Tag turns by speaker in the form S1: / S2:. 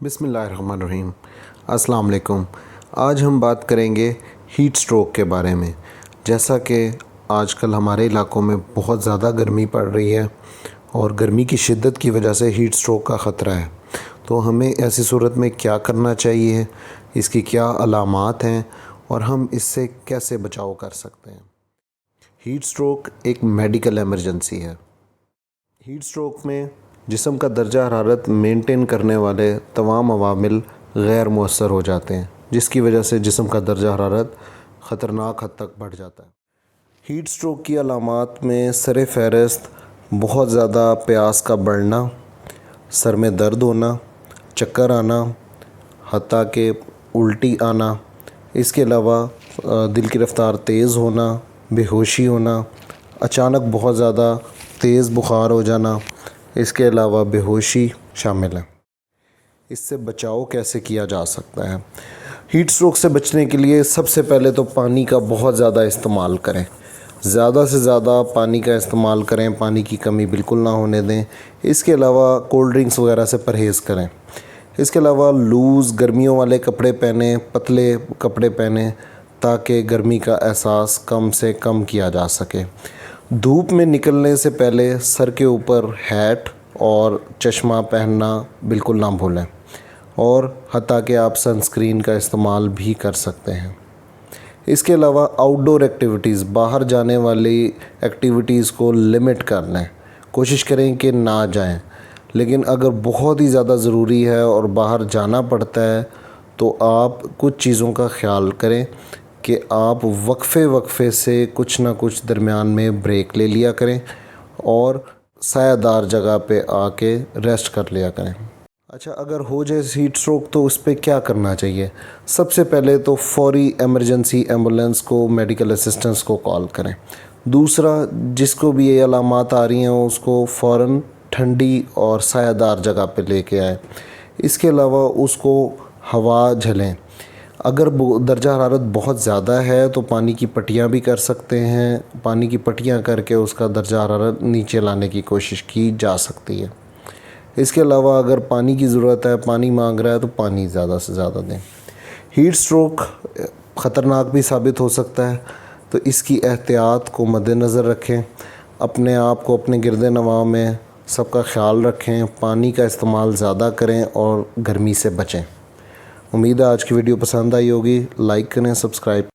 S1: बिस्मिल्लाहिर्रहमानिर्रहीम। अस्सलाम वालेकुम। आज हम बात करेंगे हीट स्ट्रोक के बारे में। जैसा कि आजकल हमारे इलाकों में बहुत ज़्यादा गर्मी पड़ रही है और गर्मी की शिद्दत की वजह से हीट स्ट्रोक का ख़तरा है, तो हमें ऐसी सूरत में क्या करना चाहिए, इसकी क्या अलामात हैं और हम इससे कैसे बचाव कर सकते हैं। हीट स्ट्रोक एक मेडिकल एमरजेंसी है। हीट स्ट्रोक में जिस्म का दर्जा हरारत मेंटेन करने वाले तमाम अवामिल गैर मुअस्सर हो जाते हैं, जिसकी वजह से जिस्म का दर्जा हरारत ख़तरनाक हद तक बढ़ जाता है। हीट स्ट्रोक की अलामात में सर फ़हरिस्त बहुत ज़्यादा प्यास का बढ़ना, सर में दर्द होना, चक्कर आना, हत्ता कि उल्टी आना, इसके अलावा दिल की रफ़्तार तेज़ होना, बेहोशी होना, अचानक बहुत ज़्यादा तेज़ बुखार हो जाना, इसके अलावा बेहोशी शामिल है। इससे बचाव कैसे किया जा सकता है? हीट स्ट्रोक से बचने के लिए सबसे पहले तो पानी का बहुत ज़्यादा इस्तेमाल करें। ज़्यादा से ज़्यादा पानी का इस्तेमाल करें, पानी की कमी बिल्कुल ना होने दें। इसके अलावा कोल्ड ड्रिंक्स वगैरह से परहेज़ करें। इसके अलावा लूज़ गर्मियों वाले कपड़े पहने, पतले कपड़े पहने, ताकि गर्मी का एहसास कम से कम किया जा सके। धूप में निकलने से पहले सर के ऊपर हैट और चश्मा पहनना बिल्कुल ना भूलें, और हत्ता कि आप सनस्क्रीन का इस्तेमाल भी कर सकते हैं। इसके अलावा आउटडोर एक्टिविटीज़, बाहर जाने वाली एक्टिविटीज़ को लिमिट कर लें, कोशिश करें कि ना जाएं। लेकिन अगर बहुत ही ज़्यादा ज़रूरी है और बाहर जाना पड़ता है तो आप कुछ चीज़ों का ख्याल करें कि आप वक्फे से कुछ ना कुछ दरमियान में ब्रेक ले लिया करें और सायादार जगह पे आके रेस्ट कर लिया करें। अच्छा, अगर हो जाए हीट स्ट्रोक तो उस पर क्या करना चाहिए? सबसे पहले तो फौरी इमरजेंसी एम्बुलेंस को, मेडिकल असिस्टेंस को कॉल करें। दूसरा, जिसको भी ये अलामात आ रही हैं उसको फ़ौरन ठंडी और सायादार जगह पे लेके आए। इसके अलावा उसको हवा झलें। अगर दर्जा हरारत बहुत ज़्यादा है तो पानी की पट्टियाँ भी कर सकते हैं। पानी की पट्टियाँ करके उसका दर्जा हरारत नीचे लाने की कोशिश की जा सकती है। इसके अलावा अगर पानी की ज़रूरत है, पानी मांग रहा है, तो पानी ज़्यादा से ज़्यादा दें। हीट स्ट्रोक ख़तरनाक भी साबित हो सकता है, तो इसकी एहतियात को मद्देनज़र रखें। अपने आप को, अपने गिरदे नवाह में सबका ख्याल रखें, पानी का इस्तेमाल ज़्यादा करें और गर्मी से बचें। उम्मीद है आज की वीडियो पसंद आई होगी। लाइक करें, सब्सक्राइब